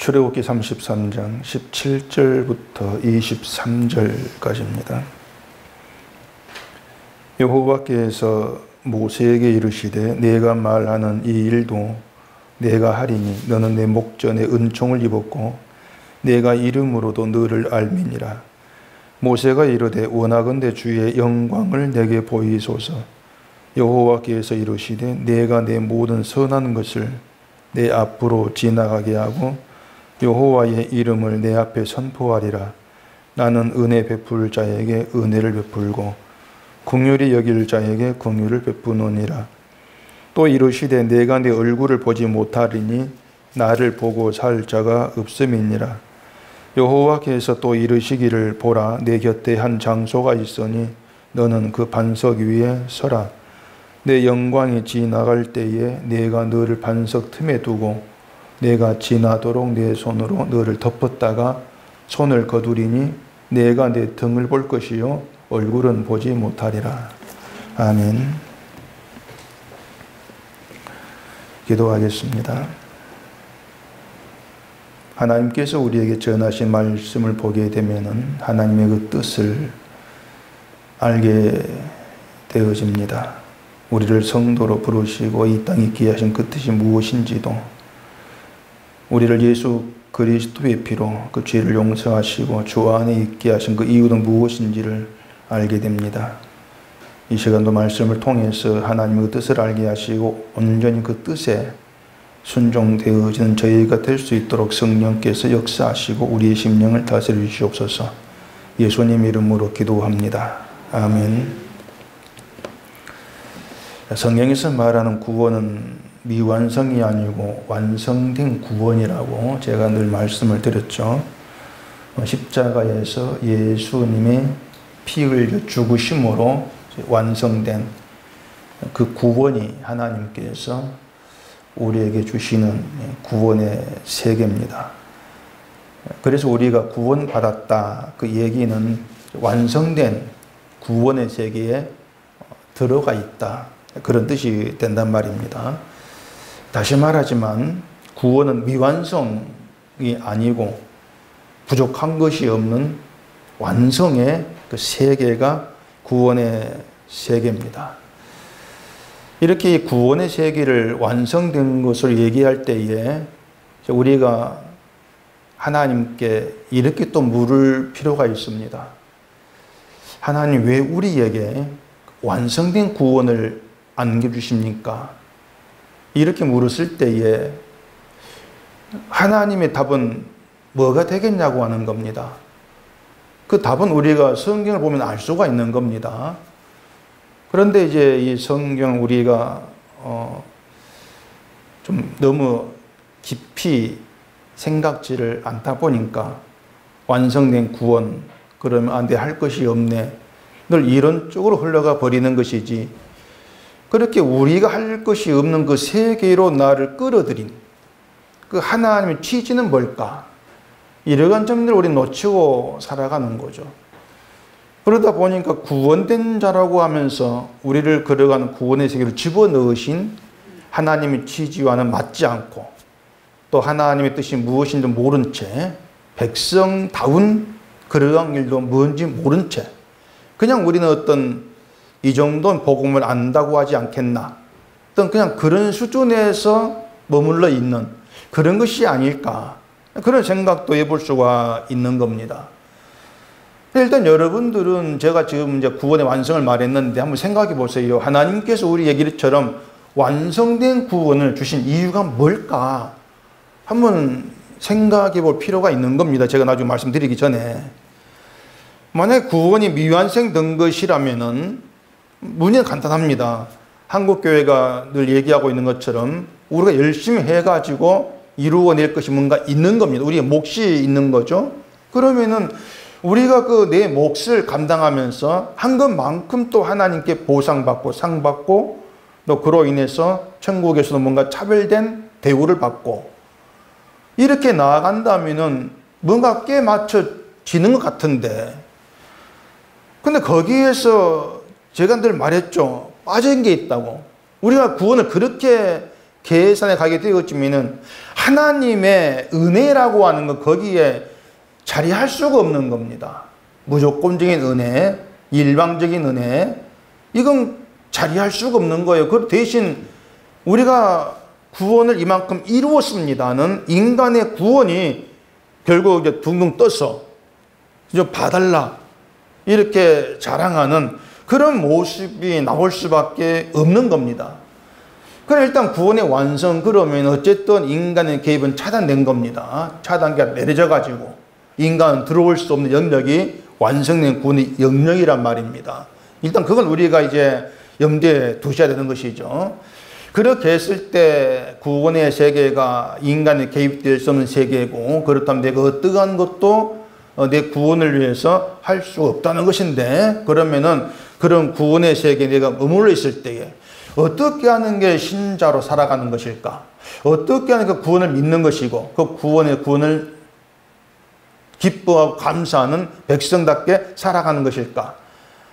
출애굽기 33장 17절부터 23절까지입니다. 여호와께서 모세에게 이르시되 내가 말하는 이 일도 내가 하리니 너는 내 목전에 은총을 입었고 내가 이름으로도 너를 알미니라. 모세가 이르되 원하건대 주의 영광을 내게 보이소서. 여호와께서 이르시되 내가 내 모든 선한 것을 내 앞으로 지나가게 하고 여호와의 이름을 내 앞에 선포하리라. 나는 은혜 베풀 자에게 은혜를 베풀고 긍휼히 여길 자에게 긍휼을 베푸노니라. 또 이르시되 내가 내 얼굴을 보지 못하리니 나를 보고 살 자가 없음이니라. 여호와께서 또 이르시기를 보라 내 곁에 한 장소가 있으니 너는 그 반석 위에 서라. 내 영광이 지나갈 때에 내가 너를 반석 틈에 두고 내가 지나도록 내 손으로 너를 덮었다가 손을 거두리니 내가 내 등을 볼 것이요 얼굴은 보지 못하리라. 아멘. 기도하겠습니다. 하나님께서 우리에게 전하신 말씀을 보게 되면은 하나님의 그 뜻을 알게 되어집니다. 우리를 성도로 부르시고 이 땅에 있게 하신 그 뜻이 무엇인지도, 우리를 예수 그리스도의 피로 그 죄를 용서하시고 주 안에 있게 하신 그 이유는 무엇인지를 알게 됩니다. 이 시간도 말씀을 통해서 하나님의 그 뜻을 알게 하시고 온전히 그 뜻에 순종되어지는 저희가 될 수 있도록 성령께서 역사하시고 우리의 심령을 다스려 주시옵소서. 예수님 이름으로 기도합니다. 아멘. 성경에서 말하는 구원은 미완성이 아니고 완성된 구원이라고 제가 늘 말씀을 드렸죠. 십자가에서 예수님의 피 흘려 죽으심으로 완성된 그 구원이 하나님께서 우리에게 주시는 구원의 세계입니다. 그래서 우리가 구원받았다 그 얘기는 완성된 구원의 세계에 들어가 있다 그런 뜻이 된단 말입니다. 다시 말하지만 구원은 미완성이 아니고 부족한 것이 없는 완성의 그 세계가 구원의 세계입니다. 이렇게 구원의 세계를 완성된 것을 얘기할 때에 우리가 하나님께 이렇게 또 물을 필요가 있습니다. 하나님 왜 우리에게 완성된 구원을 안겨주십니까? 이렇게 물었을 때에 하나님의 답은 뭐가 되겠냐고 하는 겁니다. 그 답은 우리가 성경을 보면 알 수가 있는 겁니다. 그런데 이제 이 성경 우리가 좀 너무 깊이 생각지를 않다 보니까 완성된 구원, 그러면 안 돼, 할 것이 없네, 늘 이런 쪽으로 흘러가 버리는 것이지, 그렇게 우리가 할 것이 없는 그 세계로 나를 끌어들인 그 하나님의 취지는 뭘까? 이러한 점들을 우리 놓치고 살아가는 거죠. 그러다 보니까 구원된 자라고 하면서 우리를 걸어가는 구원의 세계를 집어넣으신 하나님의 취지와는 맞지 않고 또 하나님의 뜻이 무엇인지 모른 채 백성다운 그러한 일도 뭔지 모른 채 그냥 우리는 어떤 이 정도는 복음을 안다고 하지 않겠나, 어떤 그냥 그런 수준에서 머물러 있는 그런 것이 아닐까, 그런 생각도 해볼 수가 있는 겁니다. 일단 여러분들은 제가 지금 이제 구원의 완성을 말했는데 한번 생각해 보세요. 하나님께서 우리 얘기처럼 완성된 구원을 주신 이유가 뭘까? 한번 생각해 볼 필요가 있는 겁니다. 제가 나중에 말씀드리기 전에. 만약에 구원이 미완성된 것이라면은 문제는 간단합니다. 한국교회가 늘 얘기하고 있는 것처럼 우리가 열심히 해가지고 이루어낼 것이 뭔가 있는 겁니다. 우리의 몫이 있는 거죠. 그러면은 우리가 그 내 몫을 감당하면서 한 것만큼 또 하나님께 보상받고 상받고 또 그로 인해서 천국에서도 뭔가 차별된 대우를 받고 이렇게 나아간다면은 뭔가 꽤 맞춰지는 것 같은데, 근데 거기에서 제가 늘 말했죠. 빠진 게 있다고. 우리가 구원을 그렇게 계산해 가게 되었지만은 하나님의 은혜라고 하는 것, 거기에 자리할 수가 없는 겁니다. 무조건적인 은혜, 일방적인 은혜, 이건 자리할 수가 없는 거예요. 그 대신 우리가 구원을 이만큼 이루었습니다는 인간의 구원이 결국 이제 둥둥 떠서 좀 봐달라 이렇게 자랑하는 그런 모습이 나올 수밖에 없는 겁니다. 그래 일단 구원의 완성, 그러면 어쨌든 인간의 개입은 차단된 겁니다. 차단기가 내려져 가지고 인간은 들어올 수 없는 영역이 완성된 구원의 영역이란 말입니다. 일단 그건 우리가 이제 염두에 두셔야 되는 것이죠. 그렇게 했을 때 구원의 세계가 인간의 개입될 수 없는 세계고, 그렇다면 내가 어떠한 것도 내 구원을 위해서 할 수 없다는 것인데, 그러면은 그런 구원의 세계에 내가 머물러 있을 때에 어떻게 하는 게 신자로 살아가는 것일까? 어떻게 하는 게 구원을 믿는 것이고 그 구원을 기뻐하고 감사하는 백성답게 살아가는 것일까?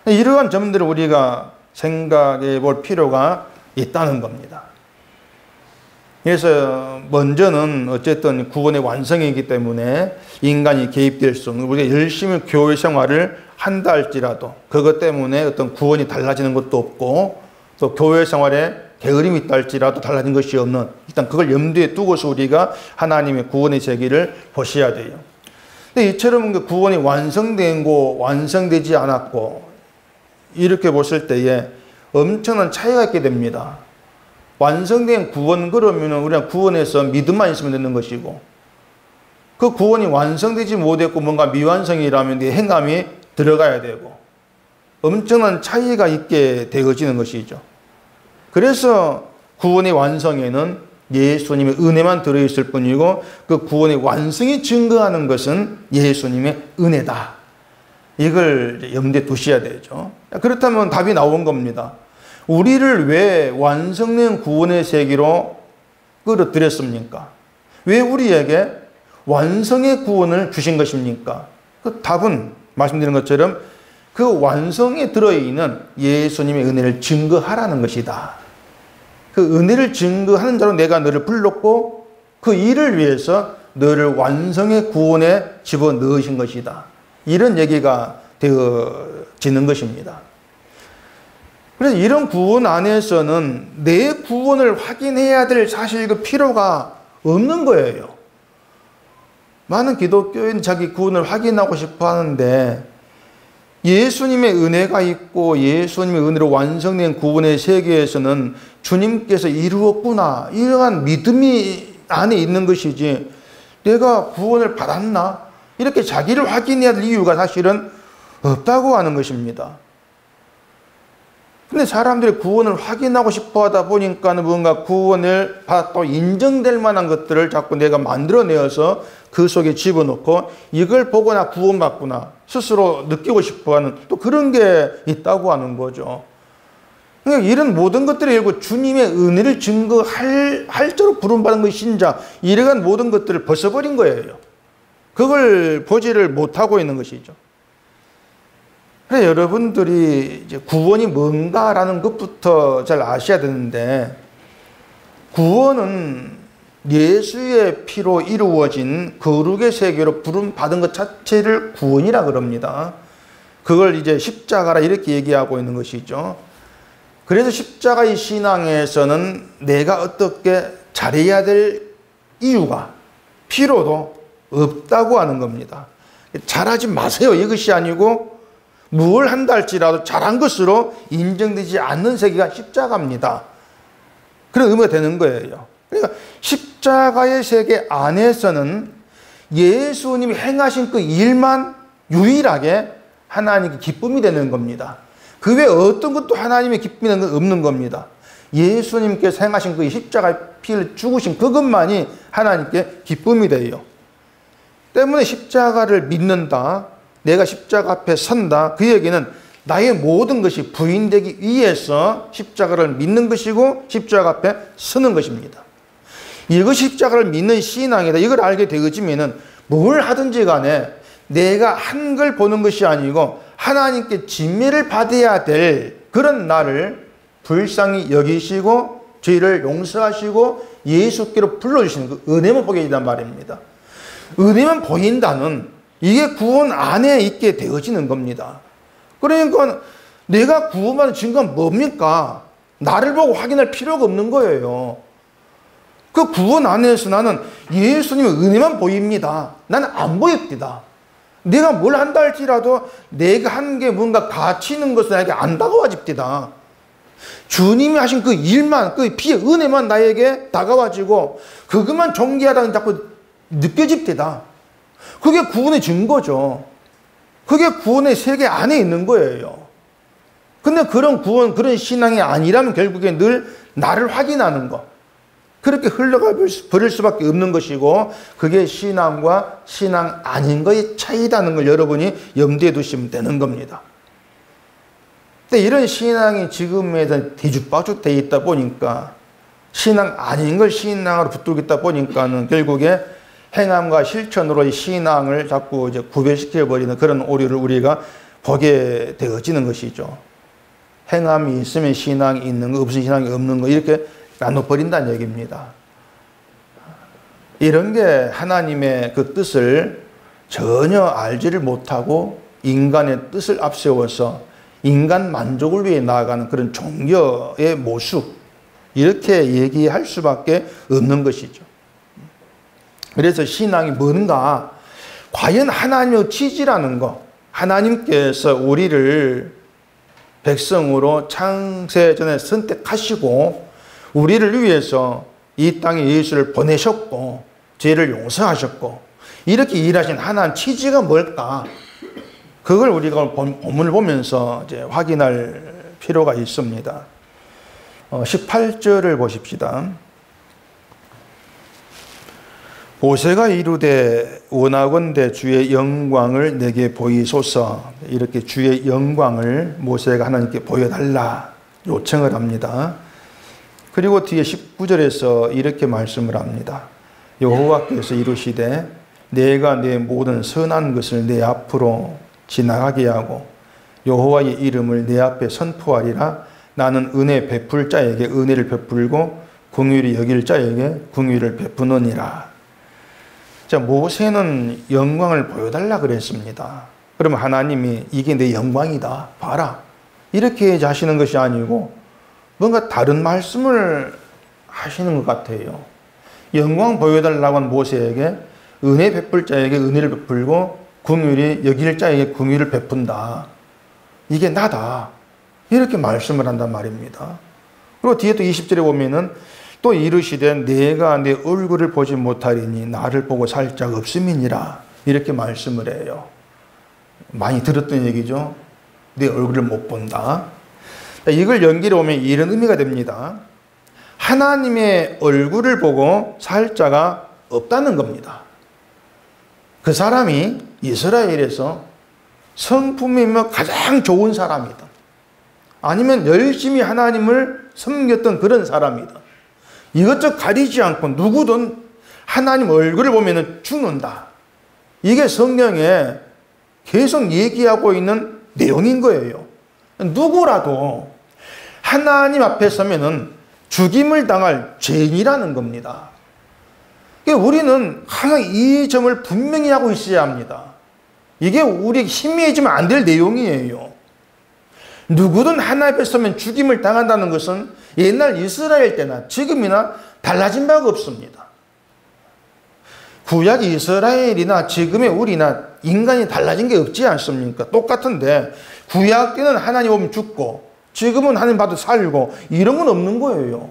이러한 점들을 우리가 생각해 볼 필요가 있다는 겁니다. 그래서 먼저는 어쨌든 구원의 완성이기 때문에 인간이 개입될 수 없는, 우리가 열심히 교회 생활을 한다 할지라도 그것 때문에 어떤 구원이 달라지는 것도 없고, 또 교회 생활에 게으름이 있다 할지라도 달라진 것이 없는, 일단 그걸 염두에 두고서 우리가 하나님의 구원의 세계를 보셔야 돼요. 근데 이처럼 구원이 완성되고 완성되지 않았고 이렇게 보실 때에 엄청난 차이가 있게 됩니다. 완성된 구원, 그러면 우리가 구원에서 믿음만 있으면 되는 것이고, 그 구원이 완성되지 못했고 뭔가 미완성이라면 내 행함이 들어가야 되고, 엄청난 차이가 있게 되어지는 것이죠. 그래서 구원의 완성에는 예수님의 은혜만 들어있을 뿐이고, 그 구원의 완성이 증거하는 것은 예수님의 은혜다. 이걸 염두에 두셔야 되죠. 그렇다면 답이 나온 겁니다. 우리를 왜 완성된 구원의 세계로 끌어들였습니까? 왜 우리에게 완성의 구원을 주신 것입니까? 그 답은 말씀드린 것처럼 그 완성에 들어있는 예수님의 은혜를 증거하라는 것이다. 그 은혜를 증거하는 자로 내가 너를 불렀고 그 일을 위해서 너를 완성의 구원에 집어넣으신 것이다. 이런 얘기가 되어지는 것입니다. 그래서 이런 구원 안에서는 내 구원을 확인해야 될 사실 그 필요가 없는 거예요. 많은 기독교인 자기 구원을 확인하고 싶어 하는데, 예수님의 은혜가 있고 예수님의 은혜로 완성된 구원의 세계에서는 주님께서 이루었구나, 이러한 믿음이 안에 있는 것이지, 내가 구원을 받았나? 이렇게 자기를 확인해야 될 이유가 사실은 없다고 하는 것입니다. 근데 사람들이 구원을 확인하고 싶어 하다 보니까 뭔가 구원을 받았다고 인정될 만한 것들을 자꾸 내가 만들어내어서 그 속에 집어넣고 이걸 보고 나 구원받구나 스스로 느끼고 싶어 하는 또 그런 게 있다고 하는 거죠. 그러니까 이런 모든 것들이 결국 주님의 은혜를 증거할 자로 부름받은 것이 신자, 이러한 모든 것들을 벗어버린 거예요. 그걸 보지를 못하고 있는 것이죠. 그래서 여러분들이 이제 구원이 뭔가라는 것부터 잘 아셔야 되는데, 구원은 예수의 피로 이루어진 거룩의 세계로 부름받은 것 자체를 구원이라 그럽니다. 그걸 이제 십자가라 이렇게 얘기하고 있는 것이죠. 그래서 십자가의 신앙에서는 내가 어떻게 잘해야 될 이유가, 필요도 없다고 하는 겁니다. 잘하지 마세요 이것이 아니고, 무엇을 한다 할지라도 잘한 것으로 인정되지 않는 세계가 십자가입니다. 그런 의미가 되는 거예요. 그러니까 십자가의 세계 안에서는 예수님이 행하신 그 일만 유일하게 하나님께 기쁨이 되는 겁니다. 그 외에 어떤 것도 하나님의 기쁨이 되는 건 없는 겁니다. 예수님께서 행하신 그 십자가의 피를 죽으신 그것만이 하나님께 기쁨이 돼요. 때문에 십자가를 믿는다, 내가 십자가 앞에 선다, 그 얘기는 나의 모든 것이 부인되기 위해서 십자가를 믿는 것이고 십자가 앞에 서는 것입니다. 이것이 십자가를 믿는 신앙이다, 이걸 알게 되어지면은 뭘 하든지 간에 내가 한 걸 보는 것이 아니고 하나님께 진미를 받아야 될 그런 나를 불쌍히 여기시고 죄를 용서하시고 예수께로 불러주시는 그 은혜만 보게 된단 말입니다. 은혜만 보인다는 이게 구원 안에 있게 되어지는 겁니다. 그러니까 내가 구원받은 증거가 뭡니까? 나를 보고 확인할 필요가 없는 거예요. 그 구원 안에서 나는 예수님의 은혜만 보입니다. 나는 안 보입니다. 내가 뭘 한다 할지라도 내가 한 게 뭔가 가치 있는 것은 나에게 안 다가와집니다. 주님이 하신 그 일만, 그 피의 은혜만 나에게 다가와지고 그것만 존귀하다는 자꾸 느껴집니다. 그게 구원의 증거죠. 그게 구원의 세계 안에 있는 거예요. 근데 그런 구원, 그런 신앙이 아니라면 결국에 늘 나를 확인하는 거. 그렇게 흘러가 버릴 수밖에 없는 것이고 그게 신앙과 신앙 아닌 것의 차이라는 걸 여러분이 염두에 두시면 되는 겁니다. 근데 이런 신앙이 지금에 뒤죽박죽 되어 있다 보니까 신앙 아닌 걸 신앙으로 붙들겠다 보니까는 결국에 행함과 실천으로 신앙을 자꾸 이제 구별시켜버리는 그런 오류를 우리가 보게 되어지는 것이죠. 행함이 있으면 신앙이 있는 거, 없으면 신앙이 없는 거, 이렇게 나눠버린다는 얘기입니다. 이런 게 하나님의 그 뜻을 전혀 알지를 못하고 인간의 뜻을 앞세워서 인간 만족을 위해 나아가는 그런 종교의 모습, 이렇게 얘기할 수밖에 없는 것이죠. 그래서 신앙이 뭔가, 과연 하나님의 취지라는 거, 하나님께서 우리를 백성으로 창세전에 선택하시고 우리를 위해서 이 땅에 예수를 보내셨고 죄를 용서하셨고 이렇게 일하신 하나님 취지가 뭘까? 그걸 우리가 본문을 보면서 이제 확인할 필요가 있습니다. 18절을 보십시다. 모세가 이르되 원하건대 주의 영광을 내게 보이소서. 이렇게 주의 영광을 모세가 하나님께 보여달라 요청을 합니다. 그리고 뒤에 19절에서 이렇게 말씀을 합니다. 여호와께서 이르시되 내가 내 모든 선한 것을 내 앞으로 지나가게 하고 여호와의 이름을 내 앞에 선포하리라. 나는 은혜 베풀 자에게 은혜를 베풀고 긍휼히 여길 자에게 긍휼을 베푸느니라. 자, 모세는 영광을 보여달라 그랬습니다. 그러면 하나님이 이게 내 영광이다, 봐라, 이렇게 하시는 것이 아니고 뭔가 다른 말씀을 하시는 것 같아요. 영광 보여달라고 한 모세에게 은혜 베풀 자에게 은혜를 베풀고 긍휼히 여길 자에게 긍휼을 베푼다. 이게 나다, 이렇게 말씀을 한단 말입니다. 그리고 뒤에 또 20절에 보면은 또 이르시되 내가 내 얼굴을 보지 못하리니 나를 보고 살 자가 없음이니라. 이렇게 말씀을 해요. 많이 들었던 얘기죠. 내 얼굴을 못 본다. 이걸 연기해 보면 이런 의미가 됩니다. 하나님의 얼굴을 보고 살 자가 없다는 겁니다. 그 사람이 이스라엘에서 성품이며 가장 좋은 사람이다. 아니면 열심히 하나님을 섬겼던 그런 사람이다. 이것저것 가리지 않고 누구든 하나님 얼굴을 보면 죽는다. 이게 성경에 계속 얘기하고 있는 내용인 거예요. 누구라도 하나님 앞에 서면은 죽임을 당할 죄인이라는 겁니다. 우리는 항상 이 점을 분명히 하고 있어야 합니다. 이게 우리에게 희미해지면 안 될 내용이에요. 누구든 하나님 앞에 서면 죽임을 당한다는 것은 옛날 이스라엘 때나 지금이나 달라진 바가 없습니다. 구약 이스라엘이나 지금의 우리나 인간이 달라진 게 없지 않습니까? 똑같은데 구약 때는 하나님 오면 죽고 지금은 하나님 봐도 살고 이런 건 없는 거예요.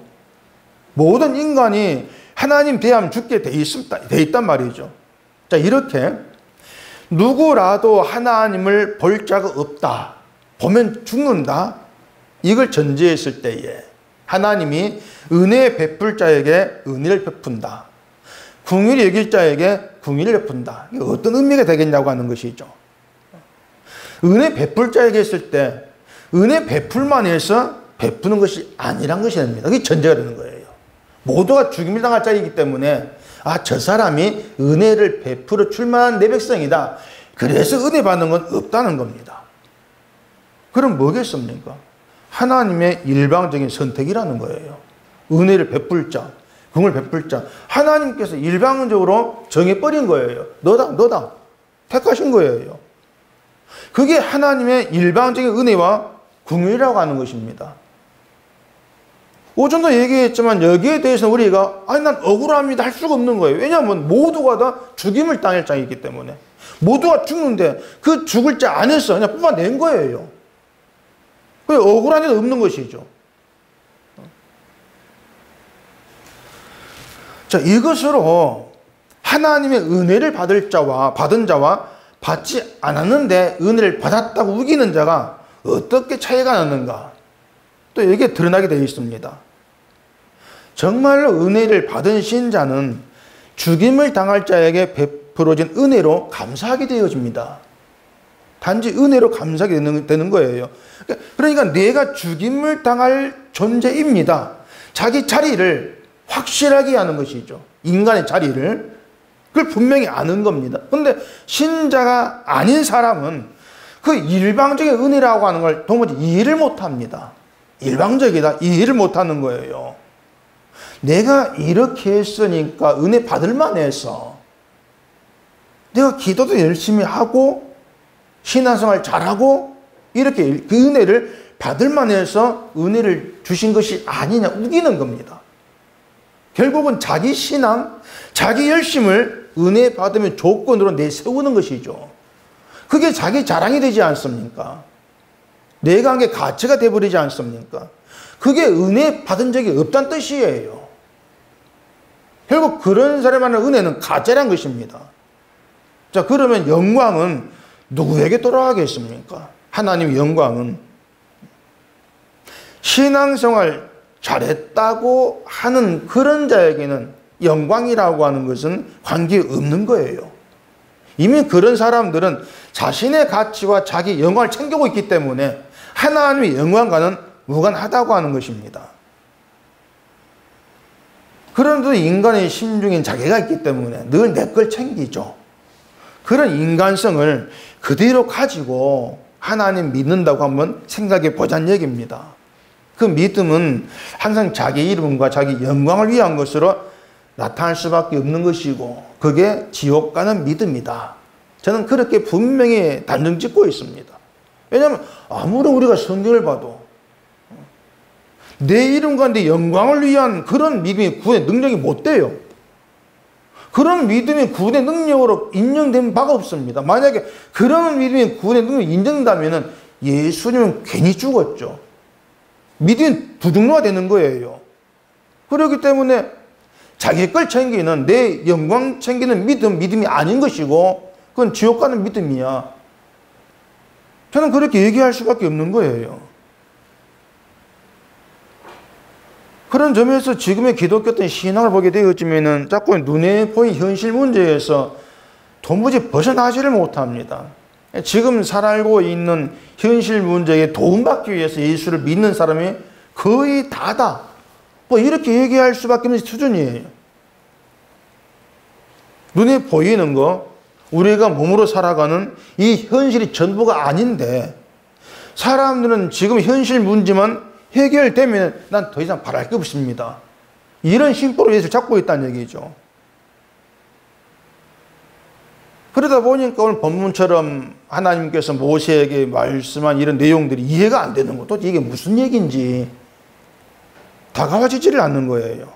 모든 인간이 하나님 대하면 죽게 돼 있단 말이죠. 자, 이렇게 누구라도 하나님을 볼 자가 없다, 보면 죽는다, 이걸 전제했을 때에 하나님이 은혜 베풀 자에게 은혜를 베푼다, 긍휼히 여길 자에게 긍휼을 베푼다. 이게 어떤 의미가 되겠냐고 하는 것이죠. 은혜 베풀 자에게 했을 때 은혜 베풀만 해서 베푸는 것이 아니란 것이 됩니다. 그게 전제가 되는 거예요. 모두가 죽임을 당할 자이기 때문에 저 사람이 은혜를 베풀어 줄 만한 내 백성이다, 그래서 은혜 받는 건 없다는 겁니다. 그럼 뭐겠습니까? 하나님의 일방적인 선택이라는 거예요. 은혜를 베풀 자, 긍을 베풀 자. 하나님께서 일방적으로 정해버린 거예요. 너다. 택하신 거예요. 그게 하나님의 일방적인 은혜와 긍휼이라고 하는 것입니다. 오전도 얘기했지만 여기에 대해서는 우리가 난 억울합니다 할 수가 없는 거예요. 왜냐하면 모두가 다 죽임을 당할 자이기 때문에. 모두가 죽는데 그 죽을 자 안에서 그냥 뽑아낸 거예요. 그게 억울한 일은 없는 것이죠. 자, 이것으로 하나님의 은혜를 받은 자와 받지 않았는데 은혜를 받았다고 우기는 자가 어떻게 차이가 나는가? 또 여기에 드러나게 되어 있습니다. 정말로 은혜를 받은 신자는 죽임을 당할 자에게 베풀어진 은혜로 감사하게 되어집니다. 단지 은혜로 감사하게 되는 거예요. 그러니까 내가 죽임을 당할 존재입니다. 자기 자리를 확실하게 하는 것이죠. 인간의 자리를. 그걸 분명히 아는 겁니다. 그런데 신자가 아닌 사람은 그 일방적인 은혜라고 하는 걸 도무지 이해를 못합니다. 일방적이다. 이해를 못하는 거예요. 내가 이렇게 했으니까 은혜 받을 만해서 내가 기도도 열심히 하고 신앙생활 잘하고 이렇게 그 은혜를 받을 만해서 은혜를 주신 것이 아니냐 우기는 겁니다. 결국은 자기 신앙, 자기 열심을 은혜 받으면 조건으로 내세우는 것이죠. 그게 자기 자랑이 되지 않습니까? 내가 한 게 가치가 되어버리지 않습니까? 그게 은혜 받은 적이 없다는 뜻이에요. 결국 그런 사람만의 은혜는 가짜란 것입니다. 자, 그러면 영광은 누구에게 돌아가겠습니까? 하나님의 영광은 신앙생활 잘했다고 하는 그런 자에게는 영광이라고 하는 것은 관계없는 거예요. 이미 그런 사람들은 자신의 가치와 자기 영광을 챙기고 있기 때문에 하나님의 영광과는 무관하다고 하는 것입니다. 그런데도 인간의 심중인 자기가 있기 때문에 늘 내 걸 챙기죠. 그런 인간성을 그대로 가지고 하나님 믿는다고 한번 생각해 보자는 얘기입니다. 그 믿음은 항상 자기 이름과 자기 영광을 위한 것으로 나타날 수밖에 없는 것이고 그게 지옥 가는 믿음이다. 저는 그렇게 분명히 단정 짓고 있습니다. 왜냐하면 아무리 우리가 성경을 봐도 내 이름과 내 영광을 위한 그런 믿음이 구원의 능력이 못 돼요. 그런 믿음이 구원의 능력으로 인정된 바가 없습니다. 만약에 그런 믿음이 구원의 능력이 인정된다면 예수님은 괜히 죽었죠. 믿음이 부등로가 되는 거예요. 그렇기 때문에 자기 걸 챙기는 내 영광 챙기는 믿음이 아닌 것이고 그건 지옥 가는 믿음이야. 저는 그렇게 얘기할 수밖에 없는 거예요. 그런 점에서 지금의 기독교적인 신앙을 보게 되어지면은 자꾸 눈에 보이는 현실 문제에서 도무지 벗어나지를 못합니다. 지금 살고 있는 현실 문제에 도움받기 위해서 예수를 믿는 사람이 거의 다다. 뭐 이렇게 얘기할 수밖에 없는 수준이에요. 눈에 보이는 거, 우리가 몸으로 살아가는 이 현실이 전부가 아닌데 사람들은 지금 현실 문제만 해결되면 난 더 이상 바랄 게 없습니다. 이런 심보로 예수를 잡고 있다는 얘기죠. 그러다 보니까 오늘 본문처럼 하나님께서 모세에게 말씀한 이런 내용들이 이해가 안 되는 것도 이게 무슨 얘기인지 다가와지지를 않는 거예요.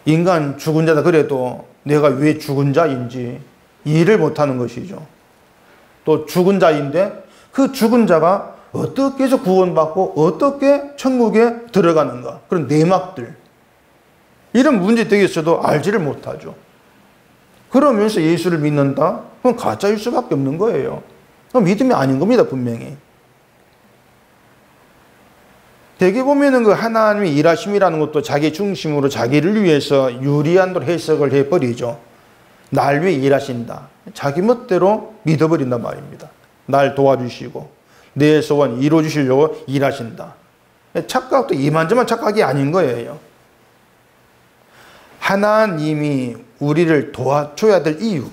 인간 죽은 자다 그래도 내가 왜 죽은 자인지 이해를 못하는 것이죠. 또 죽은 자인데 그 죽은 자가 어떻게 해서 구원받고 어떻게 천국에 들어가는가 그런 내막들 이런 문제 되겠어도 알지를 못하죠. 그러면서 예수를 믿는다? 그건 가짜일 수밖에 없는 거예요. 그건 믿음이 아닌 겁니다. 분명히. 대개 보면은 그 하나님의 일하심이라는 것도 자기 중심으로 자기를 위해서 유리한 대로 해석을 해버리죠. 날 위해 일하신다. 자기 멋대로 믿어버린단 말입니다. 날 도와주시고 내 소원 이루어주시려고 일하신다. 착각도 이만저만 착각이 아닌 거예요. 하나님이 우리를 도와줘야 될 이유,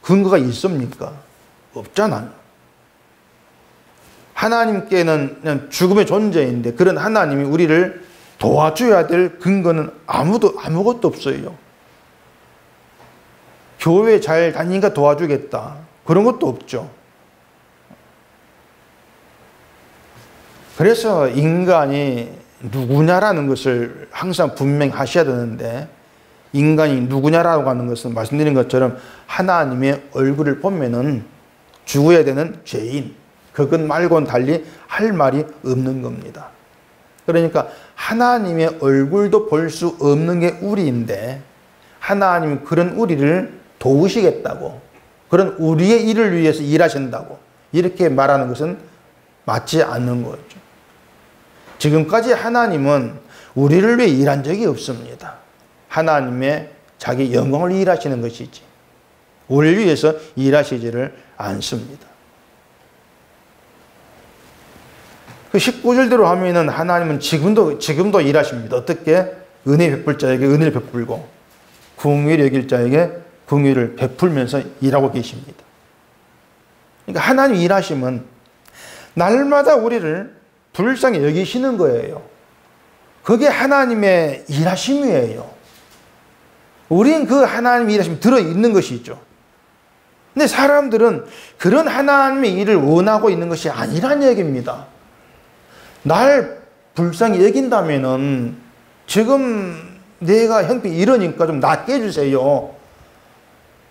근거가 있습니까? 없잖아요. 하나님께는 그냥 죽음의 존재인데 그런 하나님이 우리를 도와줘야 될 근거는 아무것도 없어요. 교회 잘 다니니까 도와주겠다. 그런 것도 없죠. 그래서 인간이 누구냐라는 것을 항상 분명하셔야 되는데, 인간이 누구냐라고 하는 것은 말씀드린 것처럼 하나님의 얼굴을 보면은 죽어야 되는 죄인, 그것 말고는 달리 할 말이 없는 겁니다. 그러니까 하나님의 얼굴도 볼 수 없는 게 우리인데 하나님이 그런 우리를 도우시겠다고, 그런 우리의 일을 위해서 일하신다고 이렇게 말하는 것은 맞지 않는 거죠. 지금까지 하나님은 우리를 위해 일한 적이 없습니다. 하나님의 자기 영광을 일하시는 것이지 우리를 위해서 일하시지를 않습니다. 그 19절대로 하면은 하나님은 지금도 일하십니다. 어떻게? 은혜 베풀 자에게 은혜를 베풀고 긍휼히 여길 자에게 긍휼을 베풀면서 일하고 계십니다. 그러니까 하나님 일하심은 날마다 우리를 불쌍히 여기시는 거예요. 그게 하나님의 일하심이에요. 우린 그 하나님의 일하심이 들어있는 것이죠. 근데 사람들은 그런 하나님의 일을 원하고 있는 것이 아니란 얘기입니다. 날 불쌍히 여긴다면은 지금 내가 형편이 이러니까 좀 낫게 해주세요.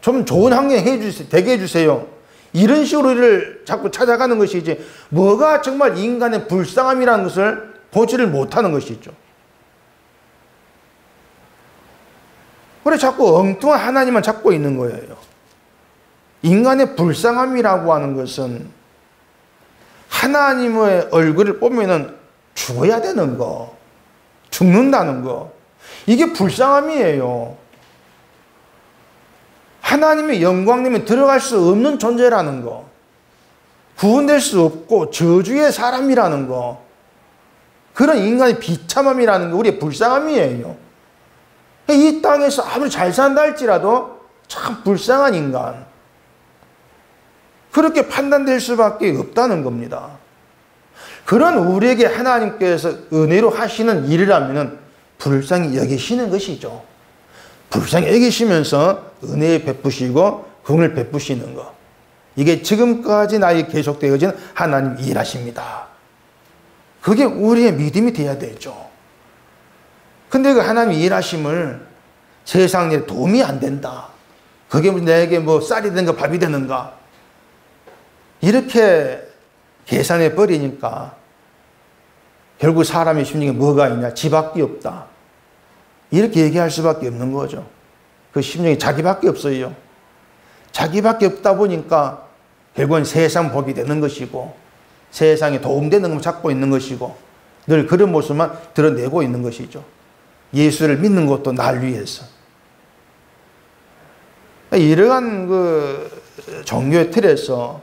좀 좋은 환경에 되게 해주세요. 이런 식으로 이를 자꾸 찾아가는 것이지 뭐가 정말 인간의 불쌍함이라는 것을 보지를 못하는 것이죠. 그래 자꾸 엉뚱한 하나님만 찾고 있는 거예요. 인간의 불쌍함이라고 하는 것은 하나님의 얼굴을 보면은 죽어야 되는 거, 죽는다는 거, 이게 불쌍함이에요. 하나님의 영광님에 들어갈 수 없는 존재라는 거, 구원될 수 없고 저주의 사람이라는 거, 그런 인간의 비참함이라는 게 우리의 불쌍함이에요. 이 땅에서 아무리 잘 산다 할지라도 참 불쌍한 인간, 그렇게 판단될 수밖에 없다는 겁니다. 그런 우리에게 하나님께서 은혜로 하시는 일이라면 불쌍히 여기시는 것이죠. 불쌍히 여기시면서 은혜 베푸시고 긍휼을 베푸시는 것, 이게 지금까지 나에게 계속되어진 하나님 일하십니다. 그게 우리의 믿음이 되어야 되죠. 근데 그 하나님 일하심을 세상에 도움이 안 된다, 그게 내게 뭐 쌀이 되는가 밥이 되는가 이렇게 계산해 버리니까 결국 사람의 심리가 뭐가 있냐, 지밖에 없다, 이렇게 얘기할 수밖에 없는 거죠. 그 심령이 자기밖에 없어요. 자기밖에 없다 보니까 결국은 세상 복이 되는 것이고 세상에 도움되는 것만 찾고 있는 것이고 늘 그런 모습만 드러내고 있는 것이죠. 예수를 믿는 것도 날 위해서. 이러한 그 종교의 틀에서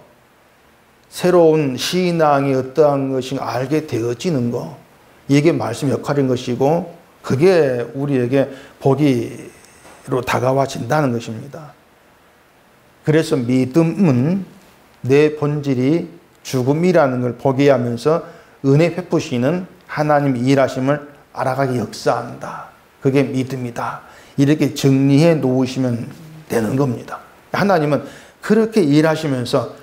새로운 신앙이 어떠한 것인가 알게 되어지는 것, 이게 말씀 역할인 것이고 그게 우리에게 복이로 다가와진다는 것입니다. 그래서 믿음은 내 본질이 죽음이라는 걸 보게 하면서 은혜 베푸시는 하나님 일하심을 알아가게 역사한다, 그게 믿음이다, 이렇게 정리해 놓으시면 되는 겁니다. 하나님은 그렇게 일하시면서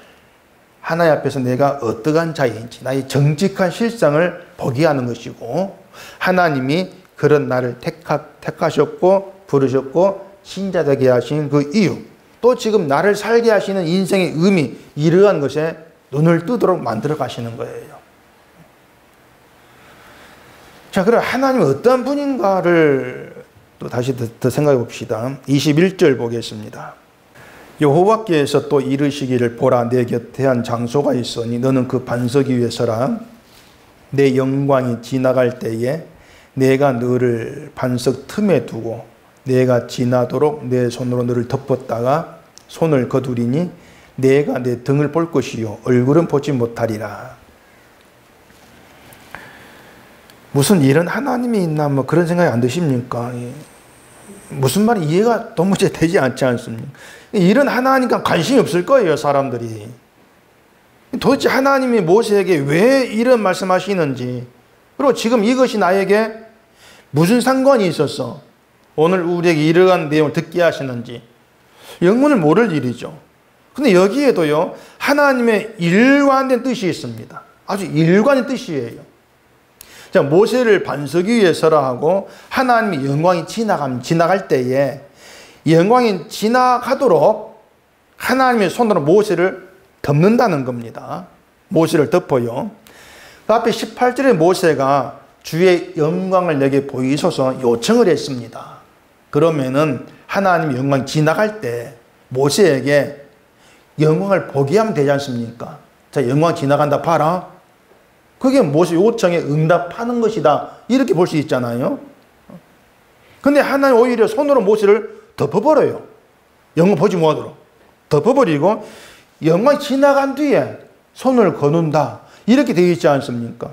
하나님 앞에서 내가 어떠한 자인지 나의 정직한 실상을 보게 하는 것이고, 하나님이 그런 나를 택하셨고 부르셨고 신자되게 하신 그 이유, 또 지금 나를 살게 하시는 인생의 의미, 이러한 것에 눈을 뜨도록 만들어 가시는 거예요. 자, 그럼 하나님은 어떤 분인가를 또 다시 더 생각해 봅시다. 21절 보겠습니다. 여호와께서 또 이르시기를, 보라, 내 곁에 한 장소가 있으니 너는 그 반석 위에 서라. 내 영광이 지나갈 때에 내가 너를 반석 틈에 두고 내가 지나도록 내 손으로 너를 덮었다가 손을 거두리니 내가 내 등을 볼 것이요 얼굴은 보지 못하리라. 무슨 이런 하나님이 있나 뭐 그런 생각이 안 드십니까? 무슨 말이 이해가 도무지 되지 않지 않습니까? 이런 하나님과 관심이 없을 거예요, 사람들이. 도대체 하나님이 모세에게 왜 이런 말씀하시는지, 그리고 지금 이것이 나에게 무슨 상관이 있어서 오늘 우리에게 이러한 내용을 듣게 하시는지 영문을 모를 일이죠. 근데 여기에도요, 하나님의 일관된 뜻이 있습니다. 아주 일관된 뜻이에요. 자, 모세를 반석 위에 서라 하고 하나님의 영광이 지나갈 때에 영광이 지나가도록 하나님의 손으로 모세를 덮는다는 겁니다. 모세를 덮어요. 그 앞에 18절에 모세가 주의 영광을 내게 보이소서 요청을 했습니다. 그러면은 하나님의 영광이 지나갈 때 모세에게 영광을 보게 하면 되지 않습니까? 자, 영광 지나간다 봐라. 그게 모세 요청에 응답하는 것이다. 이렇게 볼 수 있잖아요. 근데 하나님 오히려 손으로 모세를 덮어버려요. 영광 보지 못하도록. 덮어버리고 영광이 지나간 뒤에 손을 거둔다. 이렇게 되어 있지 않습니까?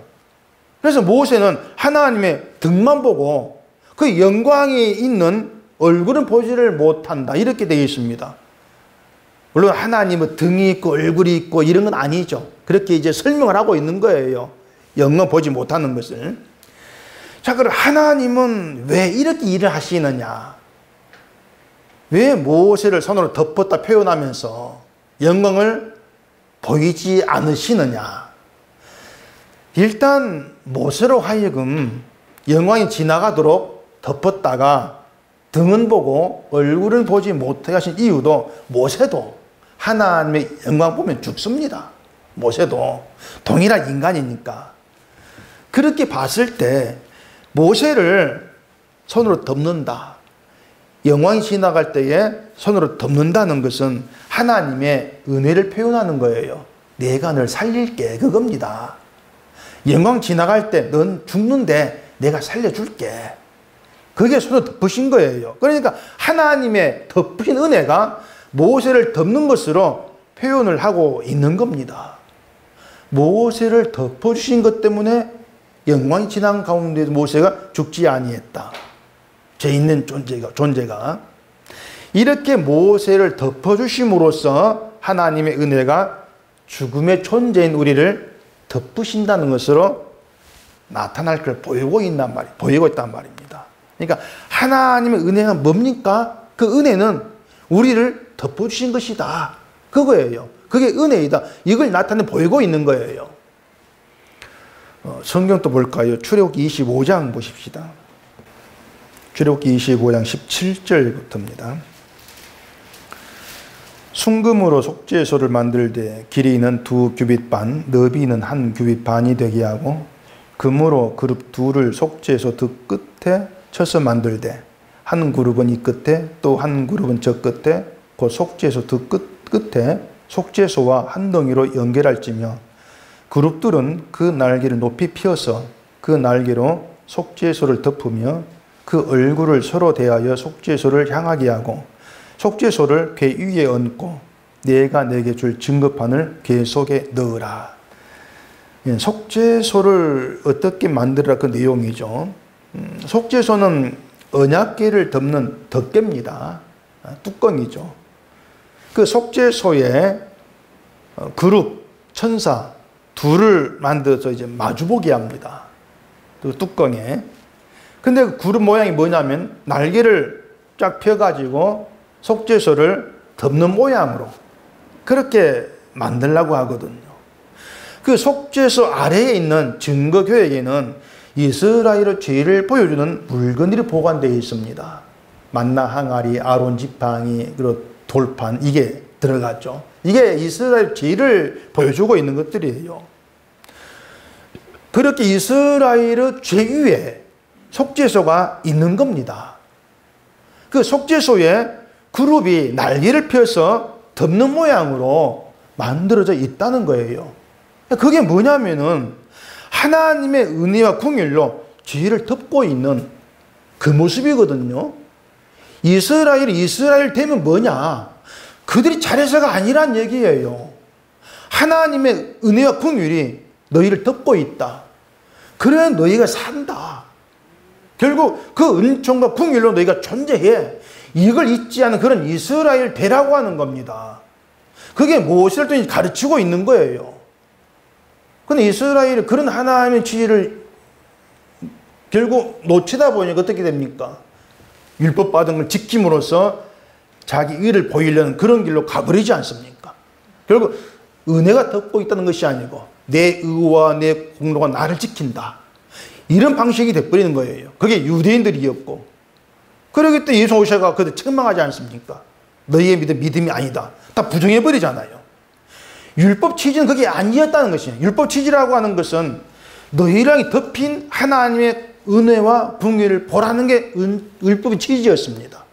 그래서 모세는 하나님의 등만 보고 그 영광이 있는 얼굴은 보지를 못한다. 이렇게 되어 있습니다. 물론 하나님은 등이 있고 얼굴이 있고 이런 건 아니죠. 그렇게 이제 설명을 하고 있는 거예요. 영광 보지 못하는 것을. 자, 그럼 하나님은 왜 이렇게 일을 하시느냐? 왜 모세를 손으로 덮었다 표현하면서 영광을 보이지 않으시느냐? 일단 모세로 하여금 영광이 지나가도록 덮었다가 등은 보고 얼굴은 보지 못하게 하신 이유도 모세도 하나님의 영광 보면 죽습니다. 모세도 동일한 인간이니까. 그렇게 봤을 때 모세를 손으로 덮는다. 영광이 지나갈 때에 손으로 덮는다는 것은 하나님의 은혜를 표현하는 거예요. 내가 널 살릴게. 그겁니다. 영광 지나갈 때 넌 죽는데 내가 살려줄게. 그게 손으로 덮으신 거예요. 그러니까 하나님의 덮으신 은혜가 모세를 덮는 것으로 표현을 하고 있는 겁니다. 모세를 덮어주신 것 때문에 영광이 지난 가운데도 모세가 죽지 아니했다. 죄 있는 존재가. 이렇게 모세를 덮어주심으로써 하나님의 은혜가 죽음의 존재인 우리를 덮으신다는 것으로 나타날 걸 보이고 있단 말입니다. 그러니까 하나님의 은혜가 뭡니까? 그 은혜는 우리를 덮어주신 것이다. 그거예요. 그게 은혜이다. 이걸 나타내 보이고 있는 거예요. 성경 또 볼까요? 출애굽기 25장 보십시다. 출애굽기 25장 17절부터입니다. 순금으로 속죄소를 만들되 길이는 2규빗 반, 너비는 1규빗 반이 되게 하고 금으로 그룹 둘을 속죄소 두 끝에 쳐서 만들되 한 그룹은 이 끝에 또 한 그룹은 저 끝에 그 속죄소 두 끝에 속죄소와 한 덩이로 연결할지며 그룹들은 그 날개를 높이 펴서 그 날개로 속죄소를 덮으며 그 얼굴을 서로 대하여 속죄소를 향하게 하고 속죄소를 궤 위에 얹고 내가 내게 줄 증거판을 궤 속에 넣으라. 속죄소를 어떻게 만들라 그 내용이죠. 속죄소는 언약궤를 덮는 덮개입니다. 뚜껑이죠. 그 속죄소에 그룹, 천사 둘을 만들어서 이제 마주보게 합니다. 그 뚜껑에. 근데 그 그룹 모양이 뭐냐면 날개를 쫙 펴가지고 속죄소를 덮는 모양으로 그렇게 만들려고 하거든요. 그 속죄소 아래에 있는 증거교회에는 이스라엘의 죄를 보여주는 물건들이 보관되어 있습니다. 만나 항아리, 아론 지팡이, 그리고 돌판 이게 들어갔죠. 이게 이스라엘 죄를 보여주고 있는 것들이에요. 그렇게 이스라엘의 죄 위에 속죄소가 있는 겁니다. 그 속죄소에 그룹이 날개를 펴서 덮는 모양으로 만들어져 있다는 거예요. 그게 뭐냐면은 하나님의 은혜와 긍휼로 죄를 덮고 있는 그 모습이거든요. 이스라엘 되면 뭐냐? 그들이 잘해서가 아니란 얘기예요. 하나님의 은혜와 긍휼이 너희를 덮고 있다. 그래야 너희가 산다. 결국 그 은총과 긍휼로 너희가 존재해. 이걸 잊지 않은 그런 이스라엘 되라고 하는 겁니다. 그게 무엇을 또 가르치고 있는 거예요. 근데 이스라엘이 그런 하나님의 지혜를 결국 놓치다 보니까 어떻게 됩니까? 율법 받은 걸 지킴으로써 자기 의를 보이려는 그런 길로 가버리지 않습니까? 결국 은혜가 덮고 있다는 것이 아니고 내 의와 내 공로가 나를 지킨다. 이런 방식이 돼버리는 거예요. 그게 유대인들이었고. 그러기 때문에 예수 오셔가 그들 책망하지 않습니까? 너희의 믿음이 아니다. 다 부정해버리잖아요. 율법 취지는 그게 아니었다는 것이에요. 율법 취지라고 하는 것은 너희랑 덮인 하나님의 은혜와 궁유를 보라는 게 율법의 취지였습니다.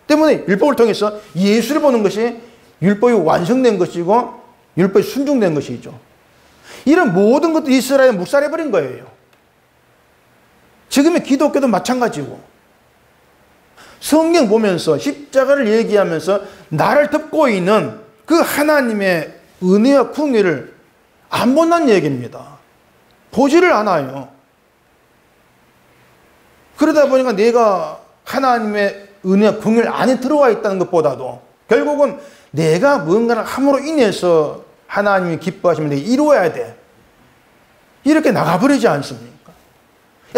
때문에 율법을 통해서 예수를 보는 것이 율법이 완성된 것이고 율법이 순종된 것이죠. 이런 모든 것도 이스라엘에 묵살해버린 거예요. 지금의 기독교도 마찬가지고 성경 보면서 십자가를 얘기하면서 나를 덮고 있는 그 하나님의 은혜와 궁유를 안 본다는 얘기입니다. 보지를 않아요. 그러다 보니까 내가 하나님의 은혜와 궁유 안에 들어와 있다는 것보다도 결국은 내가 뭔가를 함으로 인해서 하나님이 기뻐하시면 내가 이루어야 돼. 이렇게 나가버리지 않습니까?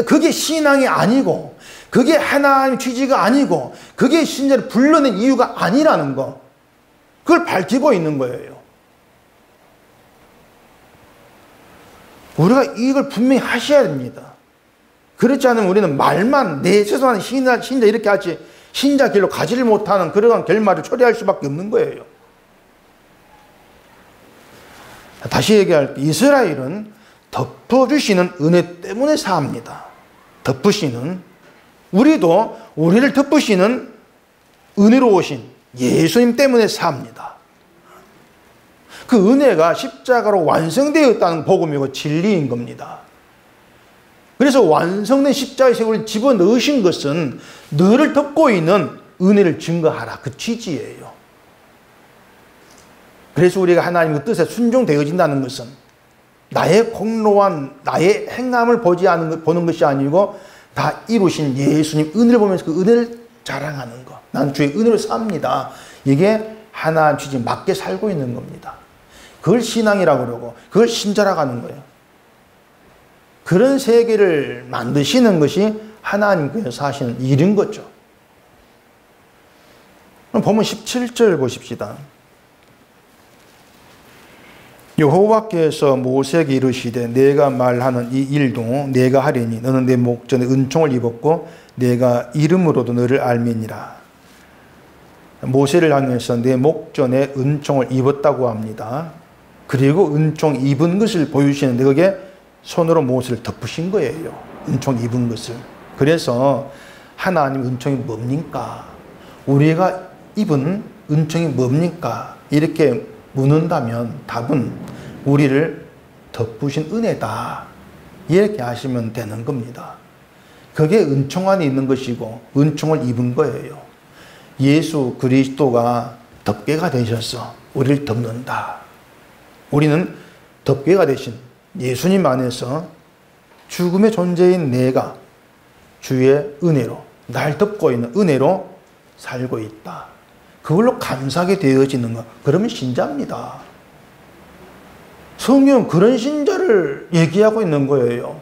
그게 신앙이 아니고 그게 하나님의 취지가 아니고 그게 신자를 불러낸 이유가 아니라는 거. 그걸 밝히고 있는 거예요. 우리가 이걸 분명히 하셔야 됩니다. 그렇지 않으면 우리는 말만 내 최소한 신자 이렇게 하지 신자 길로 가지를 못하는 그러한 결말을 초래할 수밖에 없는 거예요. 다시 얘기할게요. 이스라엘은 덮어주시는 은혜 때문에 삽니다. 덮으시는 우리도 우리를 덮으시는 은혜로우신 예수님 때문에 삽니다. 그 은혜가 십자가로 완성되었다는 복음이고 진리인 겁니다. 그래서 완성된 십자가의 세월을 집어넣으신 것은 너를 덮고 있는 은혜를 증거하라. 그 취지예요. 그래서 우리가 하나님의 뜻에 순종되어진다는 것은 나의 공로와 나의 행함을 보는 것이 아니고 다 이루신 예수님 은혜를 보면서 그 은혜를 자랑하는 것. 나는 주의 은혜를 삽니다. 이게 하나님 취지에 맞게 살고 있는 겁니다. 그걸 신앙이라고 그러고 그걸 신자라고 하는 거예요. 그런 세계를 만드시는 것이 하나님께서 하시는 일인 거죠. 그럼 보면 17절 보십시다. 여호와께서 모세에게 이르시되 내가 말하는 이 일도 내가 하리니 너는 내 목전에 은총을 입었고 내가 이름으로도 너를 알미니라. 모세를 향해서 내 목전에 은총을 입었다고 합니다. 그리고 은총 입은 것을 보여주시는데 그게 손으로 모세를 덮으신 거예요. 은총 입은 것을. 그래서 하나님 은총이 뭡니까? 우리가 입은 은총이 뭡니까? 이렇게 묻는다면 답은 우리를 덮으신 은혜다. 이렇게 하시면 되는 겁니다. 그게 은총 안에 있는 것이고 은총을 입은 거예요. 예수 그리스도가 덮개가 되셔서 우리를 덮는다. 우리는 덮개가 되신 예수님 안에서 죽음의 존재인 내가 주의 은혜로 날 덮고 있는 은혜로 살고 있다. 그걸로 감사하게 되어지는 것. 그러면 신자입니다. 성경은 그런 신자를 얘기하고 있는 거예요.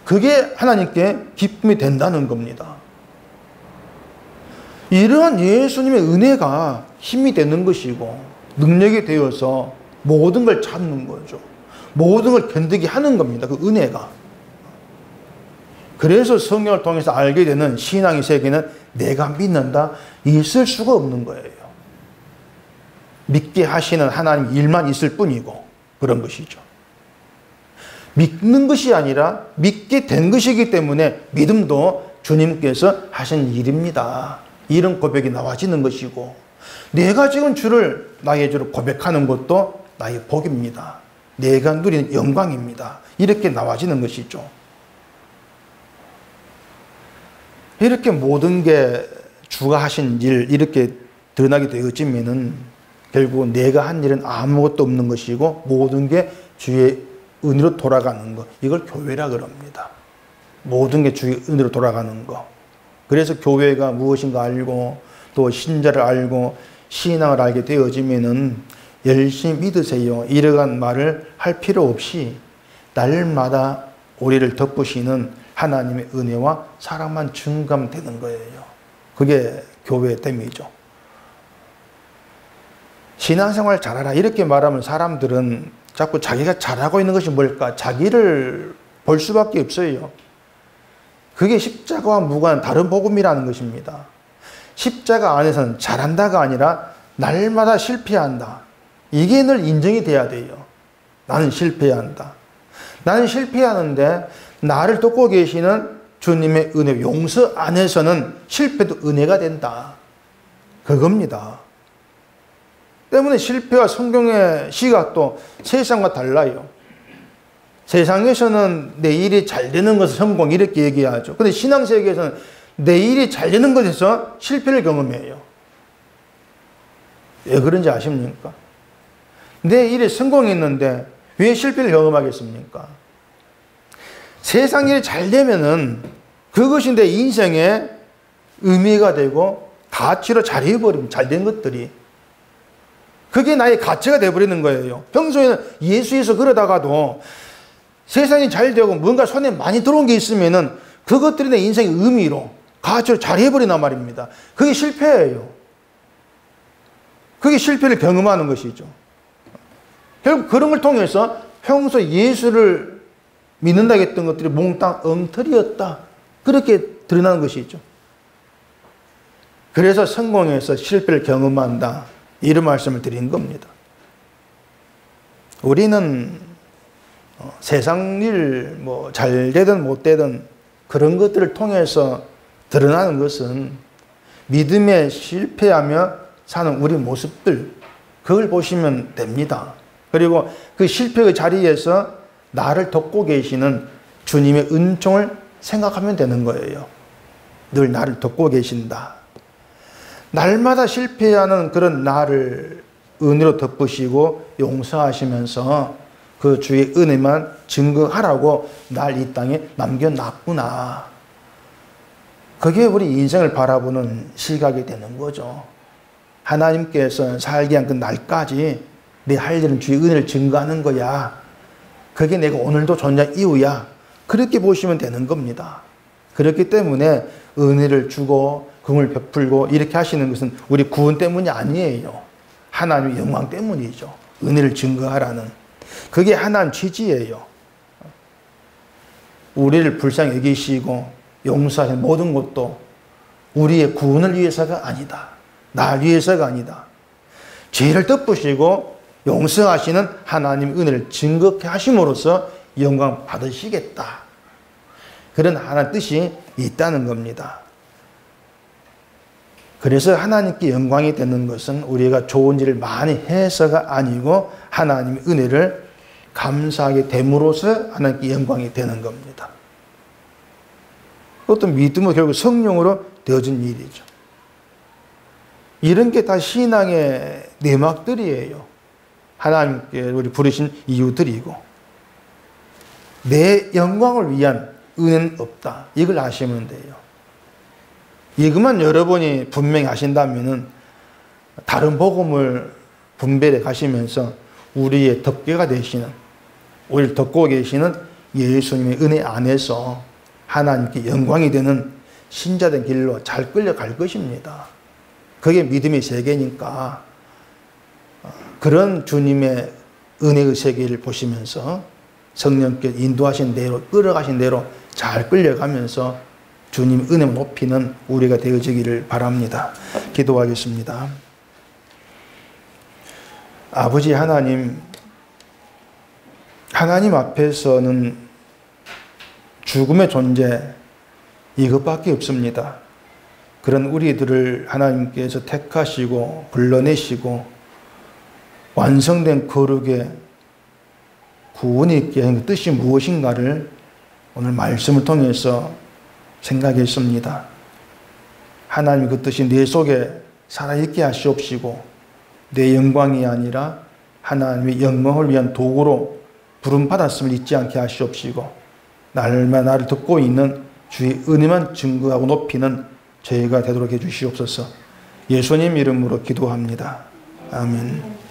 그게 하나님께 기쁨이 된다는 겁니다. 이러한 예수님의 은혜가 힘이 되는 것이고 능력이 되어서 모든 걸 찾는 거죠. 모든 걸 견디게 하는 겁니다. 그 은혜가. 그래서 성경을 통해서 알게 되는 신앙의 세계는 내가 믿는다. 있을 수가 없는 거예요. 믿게 하시는 하나님 일만 있을 뿐이고 그런 것이죠. 믿는 것이 아니라 믿게 된 것이기 때문에 믿음도 주님께서 하신 일입니다. 이런 고백이 나와지는 것이고 내가 지금 주를 나의 주로 고백하는 것도 나의 복입니다. 내가 누리는 영광입니다. 이렇게 나와지는 것이죠. 이렇게 모든 게 주가 하신 일 이렇게 드러나게 되어지면은 결국 내가 한 일은 아무것도 없는 것이고 모든 게 주의 은혜로 돌아가는 것. 이걸 교회라 그럽니다. 모든 게 주의 은혜로 돌아가는 것. 그래서 교회가 무엇인가 알고 또 신자를 알고 신앙을 알게 되어지면은 열심히 믿으세요. 이러한 말을 할 필요 없이 날마다 우리를 덮으시는 하나님의 은혜와 사랑만 증감되는 거예요. 그게 교회의 됨이죠. 신앙생활 잘하라 이렇게 말하면 사람들은 자꾸 자기가 잘하고 있는 것이 뭘까? 자기를 볼 수밖에 없어요. 그게 십자가와 무관한 다른 복음이라는 것입니다. 십자가 안에서는 잘한다가 아니라 날마다 실패한다. 이게 늘 인정이 돼야 돼요. 나는 실패한다. 나는 실패하는데 나를 돕고 계시는 주님의 은혜, 용서 안에서는 실패도 은혜가 된다. 그겁니다. 때문에 실패와 성경의 시각도 세상과 달라요. 세상에서는 내 일이 잘 되는 것을 성공 이렇게 얘기하죠. 근데 신앙세계에서는 내 일이 잘 되는 것에서 실패를 경험해요. 왜 그런지 아십니까? 내 일이 성공했는데 왜 실패를 경험하겠습니까? 세상 일이 잘 되면은 그것이 내 인생의 의미가 되고 가치로 자리해버리면 잘된 것들이 그게 나의 가치가 되어버리는 거예요. 평소에는 예수에서 그러다가도 세상이 잘 되고 뭔가 손에 많이 들어온 게 있으면은 그것들이 내 인생의 의미로 가치로 자리해버린단 말입니다. 그게 실패예요. 그게 실패를 경험하는 것이죠. 결국 그런 걸 통해서 평소 예수를 믿는다고 했던 것들이 몽땅 엉터리였다. 그렇게 드러나는 것이죠. 그래서 성공해서 실패를 경험한다. 이런 말씀을 드린 겁니다. 우리는 세상 일, 잘 되든 못 되든 그런 것들을 통해서 드러나는 것은 믿음에 실패하며 사는 우리 모습들, 그걸 보시면 됩니다. 그리고 그 실패의 자리에서 나를 돕고 계시는 주님의 은총을 생각하면 되는 거예요. 늘 나를 돕고 계신다. 날마다 실패하는 그런 나를 은혜로 덮으시고 용서하시면서 그 주의 은혜만 증거하라고 날 이 땅에 남겨놨구나. 그게 우리 인생을 바라보는 시각이 되는 거죠. 하나님께서 살게 한 그 날까지 내 할 일은 주의 은혜를 증거하는 거야. 그게 내가 오늘도 존재한 이유야. 그렇게 보시면 되는 겁니다. 그렇기 때문에 은혜를 주고 긍을 베풀고 이렇게 하시는 것은 우리 구원 때문이 아니에요. 하나님의 영광 때문이죠. 은혜를 증거하라는. 그게 하나님 취지예요. 우리를 불쌍히 여기시고 용서하신 모든 것도 우리의 구원을 위해서가 아니다. 나 위해서가 아니다. 죄를 덮으시고 용서하시는 하나님의 은혜를 증거케 하심으로써 영광 받으시겠다. 그런 하나님 뜻이 있다는 겁니다. 그래서 하나님께 영광이 되는 것은 우리가 좋은 일을 많이 해서가 아니고 하나님의 은혜를 감사하게 됨으로써 하나님께 영광이 되는 겁니다. 그것도 믿음으로 결국 성령으로 되어진 일이죠. 이런 게 다 신앙의 내막들이에요. 하나님께 우리 부르신 이유들이고 내 영광을 위한 은혜는 없다. 이걸 아시면 돼요. 이것만 여러분이 분명히 아신다면은 다른 복음을 분별해 가시면서 우리의 덮개가 되시는, 우리를 덮고 계시는 예수님의 은혜 안에서 하나님께 영광이 되는 신자된 길로 잘 끌려갈 것입니다. 그게 믿음의 세계니까 그런 주님의 은혜의 세계를 보시면서 성령께 인도하신 대로, 끌어가신 대로 잘 끌려가면서 주님 은혜를 높이는 우리가 되어지기를 바랍니다. 기도하겠습니다. 아버지 하나님 앞에서는 죽음의 존재 이것밖에 없습니다. 그런 우리들을 하나님께서 택하시고 불러내시고 완성된 거룩의 구원이 있게 한 뜻이 무엇인가를 오늘 말씀을 통해서 생각했습니다. 하나님 그 뜻이 내 속에 살아있게 하시옵시고 내 영광이 아니라 하나님의 영광을 위한 도구로 부름받았음을 잊지 않게 하시옵시고 날마다 나를 듣고 있는 주의 은혜만 증거하고 높이는 저희가 되도록 해주시옵소서. 예수님 이름으로 기도합니다. 아멘.